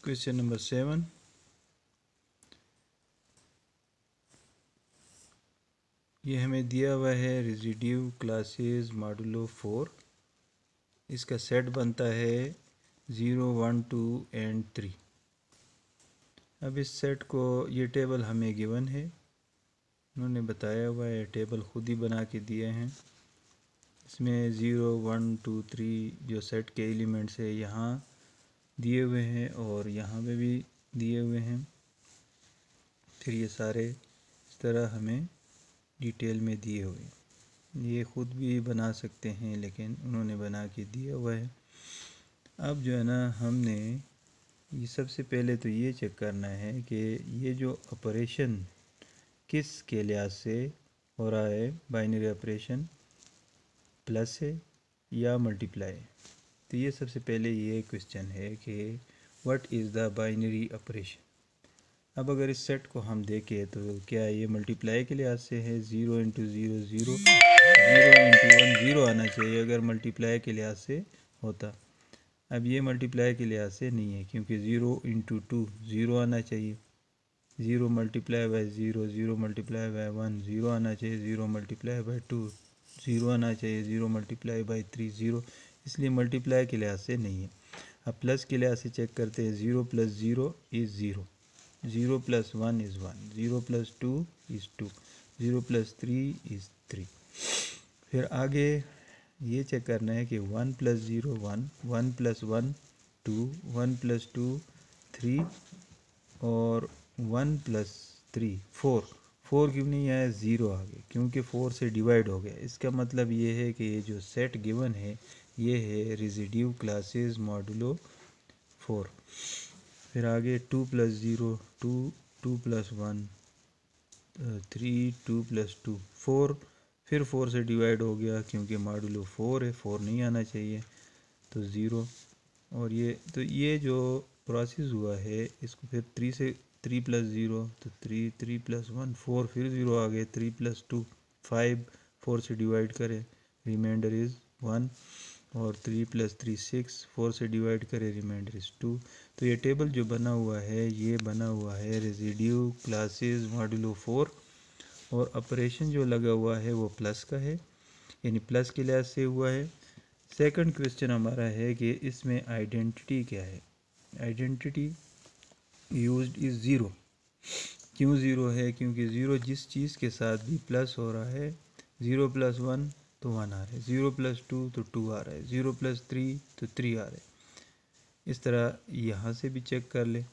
Question number 7। ये हमें दिया हुआ है रेसिड्यू क्लासेस मॉडुलो 4। इसका सेट बनता है 0, 1, 2 एंड 3। अब इस सेट को, ये टेबल हमें गिवन है, उन्होंने बताया हुआ है, टेबल खुद ही बना के दिए हैं। इसमें 0, 1, 2, 3 जो सेट के एलिमेंट्स है यहाँ दिए हुए हैं और यहाँ पे भी दिए हुए हैं। फिर ये सारे इस तरह हमें डिटेल में दिए हुए, ये ख़ुद भी बना सकते हैं लेकिन उन्होंने बना के दिया हुआ है। अब जो है ना, हमने ये सबसे पहले तो ये चेक करना है कि ये जो ऑपरेशन किस के लिहाज से हो रहा है, बाइनरी ऑपरेशन प्लस है या मल्टीप्लाई। तो ये सबसे पहले ये क्वेश्चन है कि what is the binary operation. अब अगर इस सेट को हम देखें तो क्या ये मल्टीप्लाई के लिहाज से है, 0 इंटू 0 0, 0 इंटू 1 0 आना चाहिए अगर मल्टीप्लाई के लिहाज से होता। अब ये मल्टीप्लाई के लिहाज से नहीं है क्योंकि 0 इंटू 2 0 आना चाहिए, 0 मल्टीप्लाई बाय 0, 0 मल्टीप्लाई बाय 1 0 आना चाहिए, 0 मल्टीप्लाई बाय 2 0 आना चाहिए, 0 मल्टीप्लाई बाय 3 0, इसलिए मल्टीप्लाई के लिहाज से नहीं है। अब प्लस के लिहाज से चेक करते हैं, 0 plus 0 is 0, 0 plus 1 is 1, 0 plus 2 is 2, 0 plus 3 is 3। फिर आगे ये चेक करना है कि 1 प्लस 0 1, 1 प्लस 1 2, 1 प्लस 2 3 और 1 प्लस 3 4। 4 क्यों नहीं आया, 0 आ गया क्योंकि 4 से डिवाइड हो गया। इसका मतलब ये है कि ये जो सेट गिवन है ये है रेसिड्यू क्लासेस मॉडुलो 4। फिर आगे 2 प्लस 0 2, 2 प्लस 1 3, 2 प्लस 2 4। फिर 4 से डिवाइड हो गया क्योंकि मॉडुलो 4 है, 4 नहीं आना चाहिए तो 0। और ये जो प्रोसेस हुआ है इसको फिर 3 से 3 प्लस 0 तो 3, 3 प्लस 1 4, फिर 0 आ गए, 3 प्लस 2 5, 4 से डिवाइड करें रिमाइंडर इज़ 1, और 3 प्लस 3 6, 4 से डिवाइड करें रिमाइंडर इज़ 2। तो ये टेबल जो बना हुआ है ये बना हुआ है रेसिड्यू क्लासेस मॉडुलो 4, और ऑपरेशन जो लगा हुआ है वो प्लस का है, यानी प्लस के लिहाज से हुआ है। सेकंड क्वेश्चन हमारा है कि इसमें आइडेंटिटी क्या है। Identity used is 0। क्यों 0 है, क्योंकि 0 जिस चीज़ के साथ भी प्लस हो रहा है, 0 प्लस 1 तो 1 आ रहा है, 0 प्लस 2 तो 2 आ रहा है, 0 प्लस 3 तो 3 आ रहा है। इस तरह यहाँ से भी चेक कर ले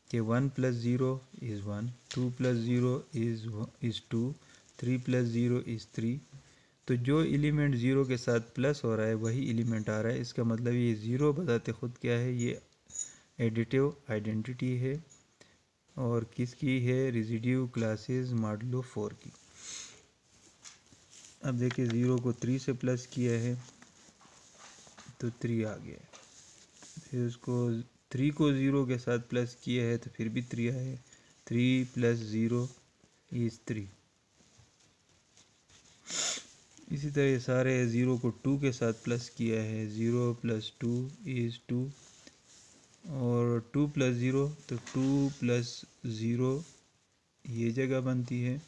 कि 1 plus 0 is 1, 2 plus 0 is 2, 3 plus 0 is 3। तो जो एलिमेंट 0 के साथ प्लस हो रहा है वही एलिमेंट आ रहा है। इसका मतलब ये 0 बताते खुद क्या है, ये एडिटिव आइडेंटिटी है और किसकी है, रेसिड्यू क्लासेस मॉडुलो 4 की। अब देखिए 0 को 3 से प्लस किया है तो 3 आ गया, फिर उसको 3 को 0 के साथ प्लस किया है तो फिर भी 3 आए, 3 प्लस 0 इज़ 3। इसी तरह ये सारे 0 को 2 के साथ प्लस किया है, 0 प्लस 2 इज़ 2, और 2 प्लस 0 तो 2 प्लस 0 ये जगह बनती है,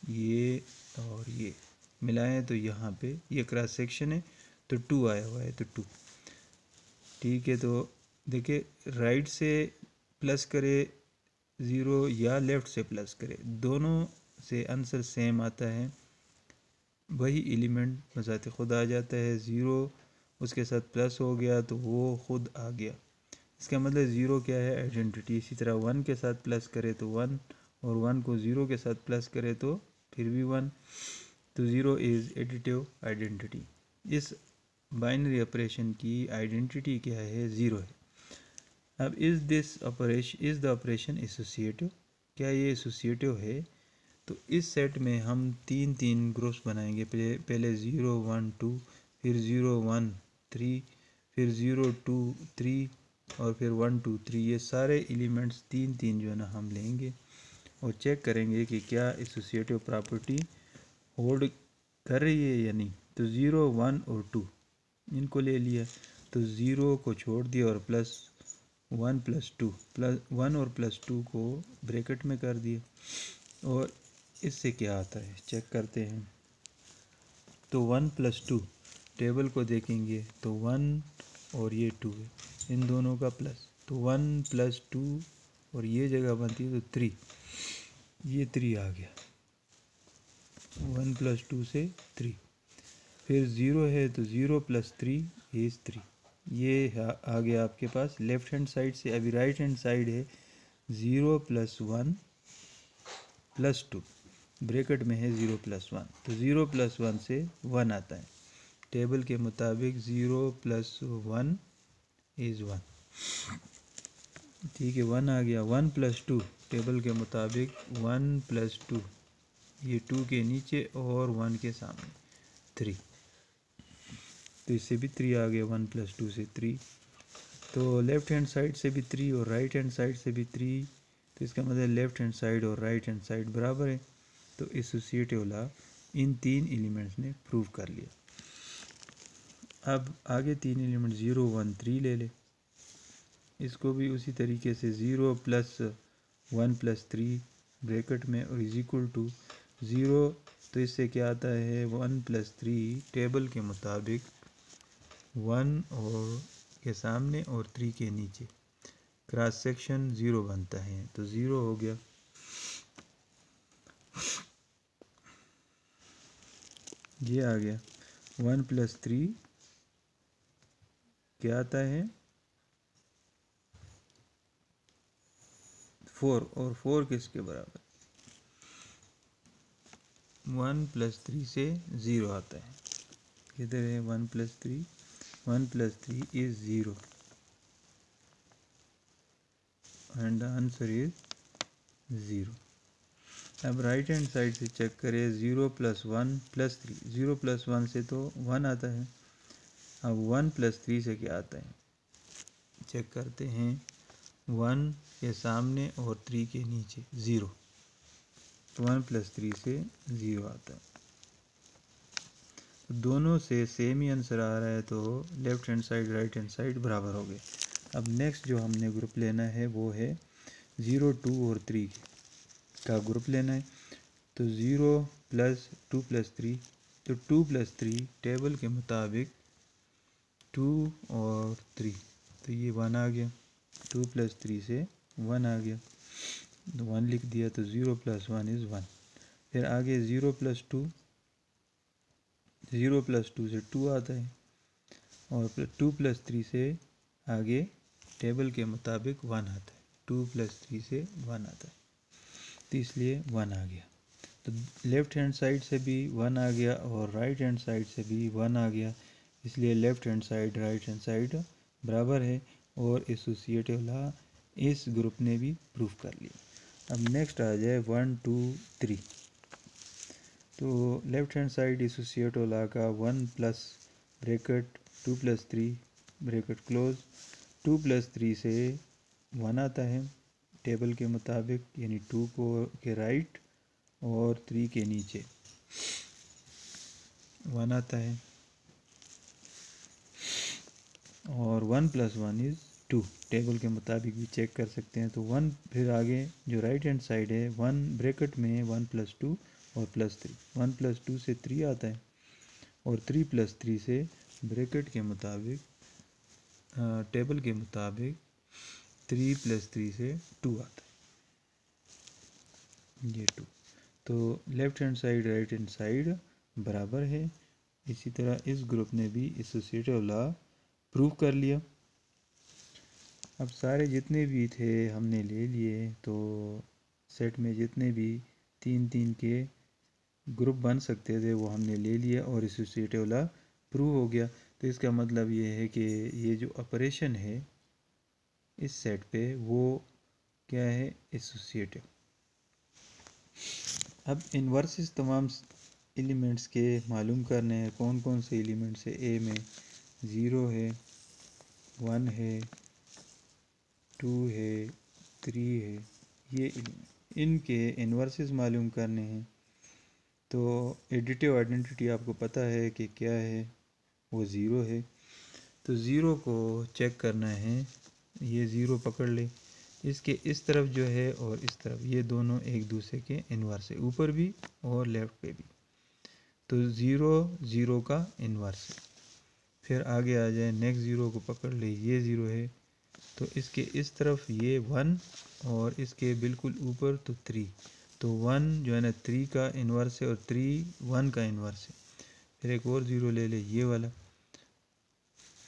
ये और ये मिलाएं तो यहाँ पे ये क्रॉस सेक्शन है तो 2 आया हुआ है तो 2। ठीक है, तो देखिए राइट से प्लस करे 0 या लेफ़्ट से प्लस करे, दोनों से आंसर सेम आता है, वही एलिमेंट बजाते खुद आ जाता है। 0 उसके साथ प्लस हो गया तो वो खुद आ गया, इसका मतलब 0 क्या है, आइडेंटिटी। इसी तरह 1 के साथ प्लस करे तो 1, और 1 को 0 के साथ प्लस करे तो फिर भी 1, तो 0 इज़ एडिटिव आइडेंटिटी। इस बाइनरी ऑपरेशन की आइडेंटिटी क्या है, 0 है। अब इज़ द ऑपरेशन एसोसिएटिव, क्या ये एसोसिएटिव है। तो इस सेट में हम तीन ग्रुप्स बनाएंगे, पहले 0 1 2, फिर 0 1 3, फिर 0 2 3 और फिर 1 2 3। ये सारे एलिमेंट्स तीन जो है ना हम लेंगे और चेक करेंगे कि क्या एसोसिएटिव प्रॉपर्टी होल्ड कर रही है या नहीं। तो 0 1 और 2 इनको ले लिया तो 0 को छोड़ दिया और प्लस 1 प्लस 2 प्लस 1 और प्लस 2 को ब्रैकेट में कर दिए, और इससे क्या आता है चेक करते हैं। तो 1 प्लस 2 टेबल को देखेंगे तो 1 और ये 2 है, इन दोनों का प्लस, तो 1 प्लस 2 और ये जगह बनती है तो 3, ये 3 आ गया, 1 प्लस 2 से 3। फिर 0 है तो 0 प्लस 3 इज़ 3, ये आ गया आपके पास लेफ़्ट हैंड साइड से। अभी राइट हैंड साइड है 0 प्लस 1 प्लस 2, ब्रैकेट में है 0 प्लस 1, तो 0 प्लस 1 से 1 आता है। टेबल के मुताबिक 0 प्लस 1 इज़ 1, ठीक है 1 आ गया। 1 प्लस 2 टेबल के मुताबिक 1 प्लस 2, ये 2 के नीचे और 1 के सामने 3, तो इससे भी 3 आ गया, 1 प्लस 2 से 3। तो लेफ़्ट हैंड साइड से भी 3 और राइट हैंड साइड से भी 3, तो इसका मतलब लेफ़्ट हैंड साइड और राइट हैंड साइड बराबर है, तो एसोसिएटिव लॉ इन 3 एलिमेंट्स ने प्रूव कर लिया। अब आगे 3 एलिमेंट 0 1 3 ले ले, इसको भी उसी तरीके से 0 प्लस 1 प्लस 3 ब्रैकेट में और इज इक्वल टू 0, तो इससे क्या आता है 1 प्लस 3 टेबल के मुताबिक 1 और के सामने और 3 के नीचे, क्रॉस सेक्शन 0 बनता है, तो 0 हो गया। ये आ गया 1 प्लस 3 क्या आता है 4, और 4 किसके बराबर, 1 प्लस 3 से 0 आता है, किधर है 1 plus 3, 1 plus 3 is 0 and the answer is 0। अब राइट हैंड साइड से चेक करें, 0 प्लस 1 प्लस 3, 0 प्लस 1 से तो 1 आता है, अब 1 प्लस 3 से क्या आता है चेक करते हैं, 1 के सामने और 3 के नीचे 0, तो 1 प्लस 3 से 0 आता है, तो दोनों से सेम ही आंसर आ रहा है, तो left hand side right hand side बराबर हो गए। अब नेक्स्ट जो हमने ग्रुप लेना है वो है 0 2 और 3 का ग्रुप लेना है, तो 0 प्लस 2 प्लस 3, तो 2 प्लस 3 टेबल के मुताबिक 2 और 3, तो ये 1 आ गया, 2 प्लस 3 से 1 आ गया, तो 1 लिख दिया, तो 0 प्लस 1 इज़ 1। फिर आगे 0 प्लस 2, 0 प्लस 2 से 2 आता है, और 2 प्लस 3 से आगे टेबल के मुताबिक 1 आता है, 2 प्लस 3 से 1 आता है, तो इसलिए 1 आ गया। तो लेफ़्ट हैंड साइड से भी 1 आ गया और राइट हैंड साइड से भी 1 आ गया, इसलिए left hand side right hand side बराबर है, और एसोसिएटिव लॉ इस ग्रुप ने भी प्रूव कर लिया। अब नेक्स्ट आ जाए 1 2 3, तो left hand side associative law का 1 plus bracket 2 plus 3 bracket close, 2 plus 3 से 1 आता है टेबल के मुताबिक, यानी 2 को के राइट और 3 के नीचे 1 आता है, और 1 प्लस 1 इज़ 2 टेबल के मुताबिक भी चेक कर सकते हैं, तो 1 फिर आगे जो राइट हैंड साइड है 1 ब्रैकेट में 1 प्लस 2 और प्लस 3, 1 प्लस 2 से 3 आता है, और 3 प्लस 3 से ब्रैकेट के मुताबिक टेबल के मुताबिक 3 प्लस 3 से 2 आता है, ये 2, तो left hand side right hand side बराबर है। इसी तरह इस ग्रुप ने भी एसोसिएटिव लॉ प्रूव कर लिया। अब सारे जितने भी थे हमने ले लिए, तो सेट में जितने भी 3 3 के ग्रुप बन सकते थे वो हमने ले लिया, और एसोसिएटिव लॉ प्रूव हो गया। तो इसका मतलब ये है कि ये जो ऑपरेशन है इस सेट पे वो क्या है एसोसिएटिव। अब इन्वर्सेस तमाम एलिमेंट्स के मालूम करने हैं, कौन कौन से एलिमेंट्स है। ए में 0 है, 1 है, 2 है, 3 है, ये इनके इन्वर्सेस मालूम करने हैं। तो एडिटिव आइडेंटिटी आपको पता है कि क्या है, वो 0 है। तो 0 को चेक करना है ये ज़ीरो पकड़ ले, इसके इस तरफ जो है और इस तरफ ये दोनों एक दूसरे के इन्वर्स है, ऊपर भी और लेफ़्ट पे भी। तो ज़ीरो ज़ीरो का इन्वर्स है। फिर आगे आ जाए, नेक्स्ट ज़ीरो को पकड़ ले, ये ज़ीरो है तो इसके इस तरफ ये वन और इसके बिल्कुल ऊपर तो थ्री। तो वन जो है ना थ्री का इन्वर्स है और थ्री वन का इन्वर्स है। फिर एक और ज़ीरो ले ले, ये वाला,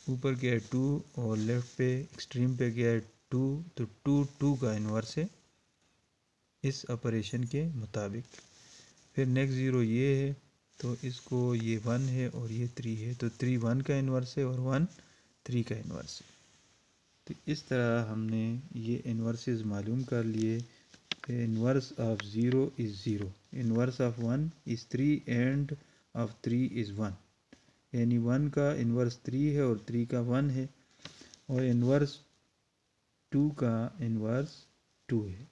ऊपर क्या है टू और लेफ़्ट पे एक्सट्रीम पे क्या है टू, तो टू टू का इन्वर्स है इस ऑपरेशन के मुताबिक। फिर नेक्स्ट ज़ीरो ये है तो इसको ये वन है और ये थ्री है, तो थ्री वन का इन्वर्स है और वन थ्री का इन्वर्स है। तो इस तरह हमने ये इन्वर्सेस मालूम कर लिए। Inverse of zero is zero, inverse of one is three end of three is one, यानी वन का इन्वर्स थ्री है और थ्री का वन है, और इन्वर्स टू का इन्वर्स टू है।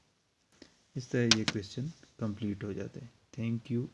इस तरह ये क्वेश्चन कंप्लीट हो जाते हैं। Thank you.